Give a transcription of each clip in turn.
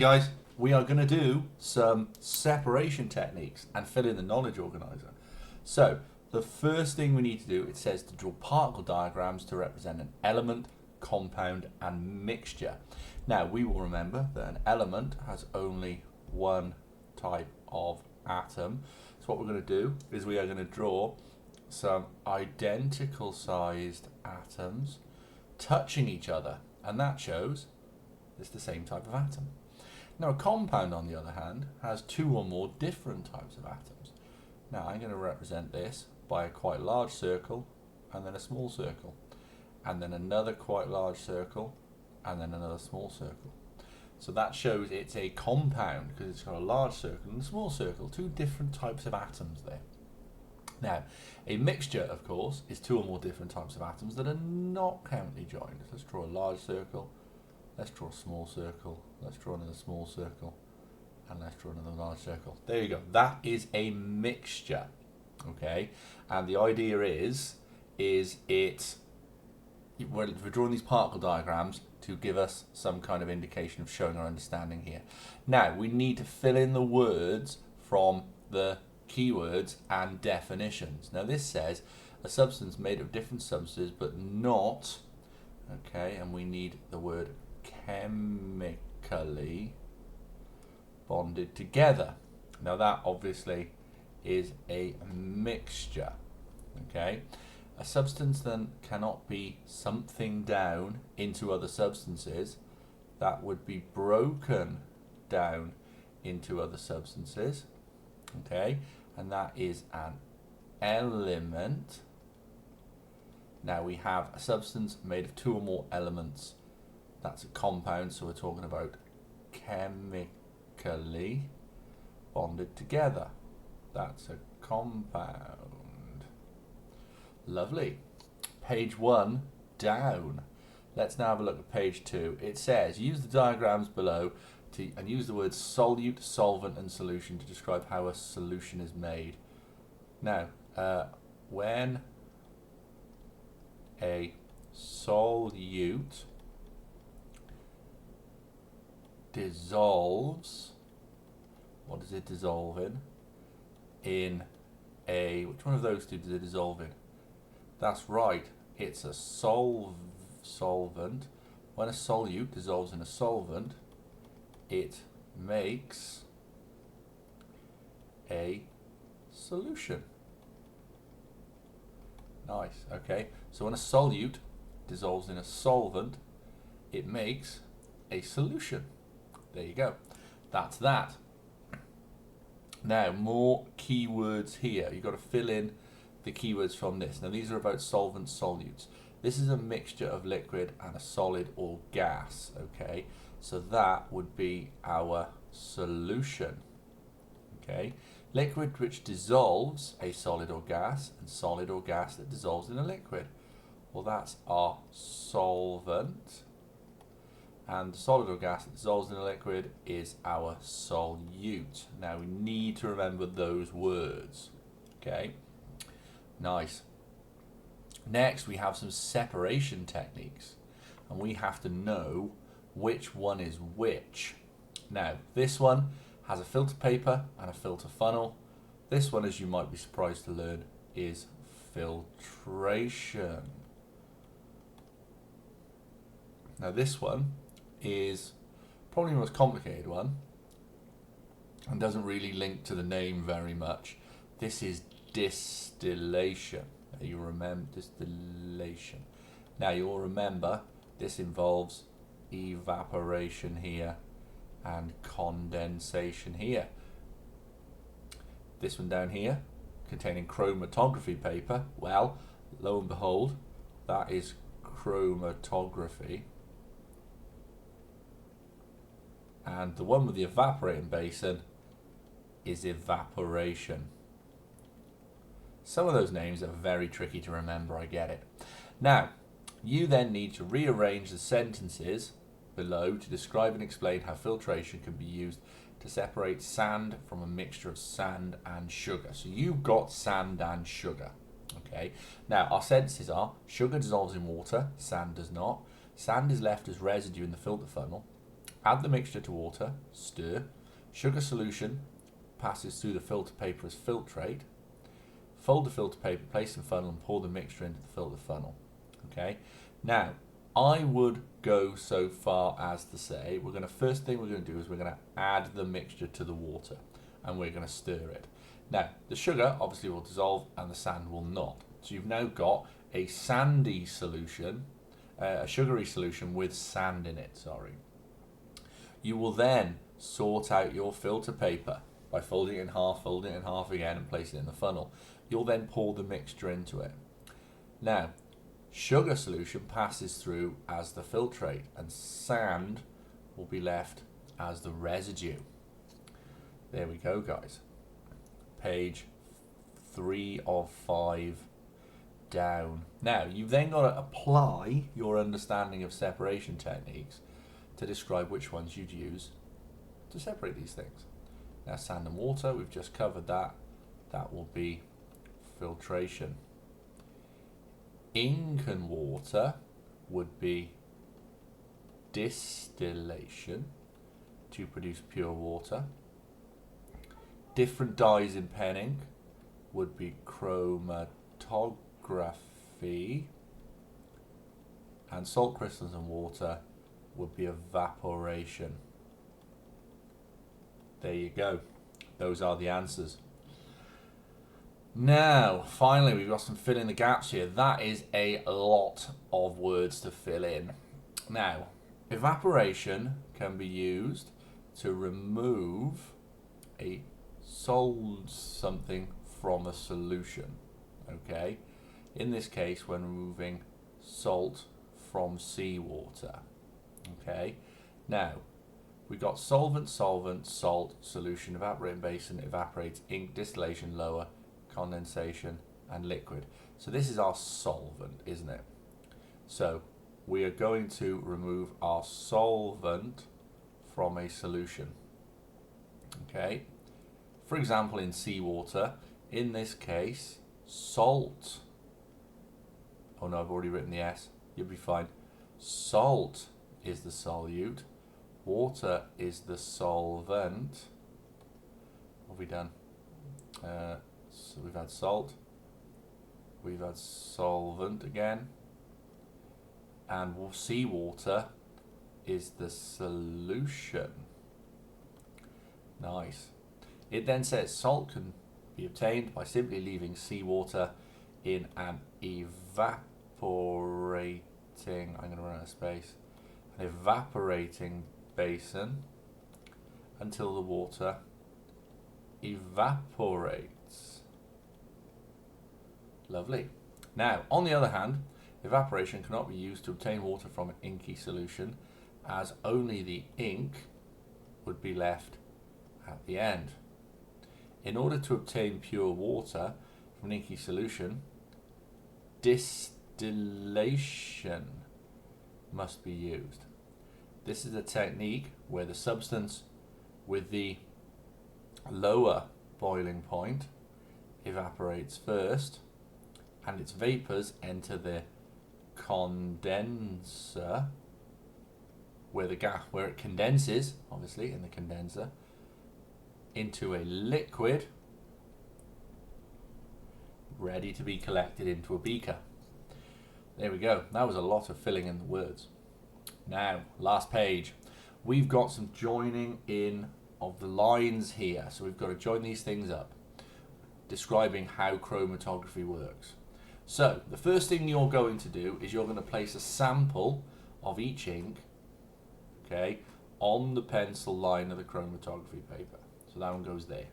Guys, we are going to do some separation techniques and fill in the knowledge organizer. So, the first thing we need to do, it says to draw particle diagrams to represent an element, compound, and mixture. Now, we will remember that an element has only one type of atom. So what we're going to do is we are going to draw some identical sized atoms touching each other, and that shows it's the same type of atom. Now, a compound, on the other hand, has two or more different types of atoms. Now, I'm going to represent this by a quite large circle, and then a small circle, and then another quite large circle, and then another small circle. So that shows it's a compound because it's got a large circle and a small circle, two different types of atoms there. Now, a mixture, of course, is two or more different types of atoms that are not countably joined. Let's draw a large circle. Let's draw a small circle. Let's draw another small circle. And let's draw another large circle. There you go. That is a mixture. Okay? And the idea is we're drawing these particle diagrams to give us some kind of indication of showing our understanding here. Now, we need to fill in the words from the keywords and definitions. Now, this says a substance made of different substances but not, okay, and we need the word chemically bonded together. Now that obviously is a mixture, okay? A substance then cannot be something down into other substances. That would be broken down into other substances, okay? And that is an element. Now we have a substance made of two or more elements. That's a compound, so we're talking about chemically bonded together. That's a compound. Lovely. Page 1 down. Let's now have a look at page 2. It says, use the diagrams below and use the words solute, solvent, and solution to describe how a solution is made. Now, when a solute dissolves, what does it dissolve in? In a, which one of those two does it dissolve in? That's right, it's a solvent. When a solute dissolves in a solvent, it makes a solution. Nice, okay. So when a solute dissolves in a solvent, it makes a solution. There you go. That's that. Now, more keywords here. You've got to fill in the keywords from this. Now, these are about solvents, solutes. This is a mixture of liquid and a solid or gas, okay? So that would be our solution, okay? Liquid which dissolves a solid or gas, and solid or gas that dissolves in a liquid. Well, that's our solvent. And the solid or gas that dissolves in a liquid is our solute. Now, we need to remember those words, okay? Nice. Next, we have some separation techniques, and we have to know which one is which. Now, this one has a filter paper and a filter funnel. This one, as you might be surprised to learn, is filtration. Now, this one is probably the most complicated one and doesn't really link to the name very much. This is distillation. You remember distillation. Now you'll remember this involves evaporation here and condensation here. This one down here containing chromatography paper, well, lo and behold, that is chromatography. And the one with the evaporating basin is evaporation. Some of those names are very tricky to remember, I get it. Now, you then need to rearrange the sentences below to describe and explain how filtration can be used to separate sand from a mixture of sand and sugar. So you've got sand and sugar, okay? Now, our sentences are, sugar dissolves in water, sand does not. Sand is left as residue in the filter funnel. Add the mixture to water, stir. Sugar solution passes through the filter paper as filtrate. Fold the filter paper, place in funnel, and pour the mixture into the filter funnel. Okay. Now, I would go so far as to say first thing we're going to do is we're going to add the mixture to the water, and we're going to stir it. Now, the sugar obviously will dissolve and the sand will not. So you've now got a sandy solution, a sugary solution with sand in it, sorry. You will then sort out your filter paper by folding it in half again, and placing it in the funnel. You'll then pour the mixture into it. Now, sugar solution passes through as the filtrate, and sand will be left as the residue. There we go, guys. Page 3 of 5 down. Now, you've then got to apply your understanding of separation techniques to describe which ones you'd use to separate these things. Now, sand and water, we've just covered that. That will be filtration. Ink and water would be distillation to produce pure water. Different dyes in pen ink would be chromatography. And salt crystals and water would be evaporation. There you go. Those are the answers. Now, finally, we've got some fill in the gaps here. That is a lot of words to fill in. Now, evaporation can be used to remove something from a solution. Okay? In this case, when removing salt from seawater. Okay? Now, we've got solvent, salt, solution, evaporating basin, evaporates, ink, distillation, lower, condensation, and liquid. So this is our solvent, isn't it? So we are going to remove our solvent from a solution. Okay? For example, in seawater, in this case, salt. Oh no, I've already written the S. You'll be fine. Salt is the solute. Water is the solvent. What have we done? So we've had salt. We've had solvent again. And seawater is the solution. Nice. It then says salt can be obtained by simply leaving seawater in an evaporating, I'm going to run out of space, an evaporating basin until the water evaporates. Lovely. Now, on the other hand, evaporation cannot be used to obtain water from an inky solution, as only the ink would be left at the end. In order to obtain pure water from an inky solution, distillation must be used. This is a technique where the substance with the lower boiling point evaporates first, and its vapors enter the condenser, where it condenses, obviously, in the condenser, into a liquid ready to be collected into a beaker. There we go. That was a lot of filling in the words. Now, last page. We've got some joining in of the lines here. So we've got to join these things up, describing how chromatography works. So the first thing you're going to do is you're going to place a sample of each ink, okay, on the pencil line of the chromatography paper. So that one goes there.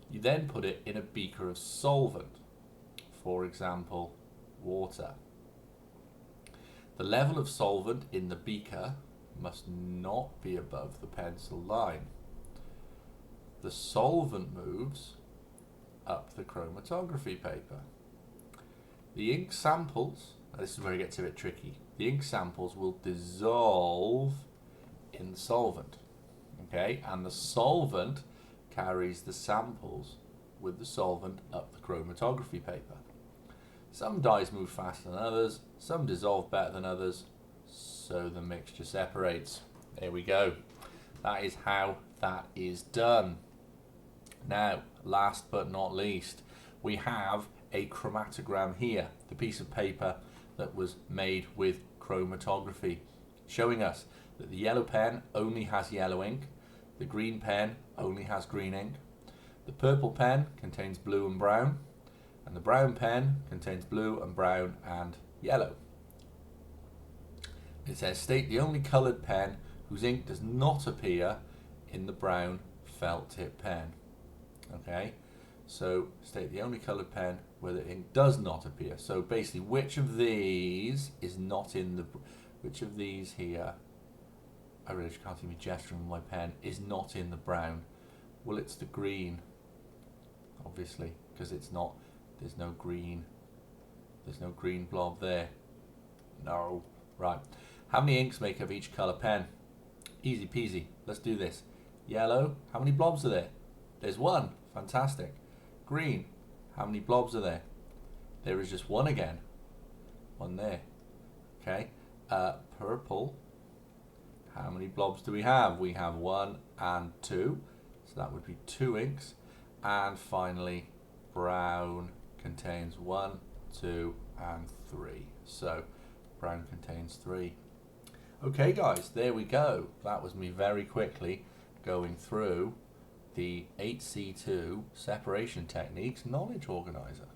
You then put it in a beaker of solvent, for example, water. The level of solvent in the beaker must not be above the pencil line. The solvent moves up the chromatography paper. The ink samples, this is where it gets a bit tricky, the ink samples will dissolve in the solvent, okay, and the solvent carries the samples with the solvent up the chromatography paper. Some dyes move faster than others, some dissolve better than others, so the mixture separates. There we go. That is how that is done. Now, last but not least, we have a chromatogram here, the piece of paper that was made with chromatography, showing us that the yellow pen only has yellow ink, the green pen only has green ink, the purple pen contains blue and brown, and the brown pen contains blue and brown and yellow. It says, state the only coloured pen whose ink does not appear in the brown felt tip pen. Okay, so state the only coloured pen where the ink does not appear. So basically, which of these is not in the, which of these here, I really can't see me gesturing with my pen, is not in the brown? Well, it's the green, obviously, because it's not, there's no green blob there. No. Right. How many inks make up each colour pen? Easy peasy. Let's do this. Yellow, how many blobs are there? There's one. Fantastic. Green, how many blobs are there? There is just one again. One there. Okay. Purple, how many blobs do we have? We have 1 and 2. So that would be 2 inks. And finally, brown contains 1, 2, and 3. So brown contains 3. Okay guys, there we go. That was me very quickly going through the 8C2 separation techniques knowledge organizer.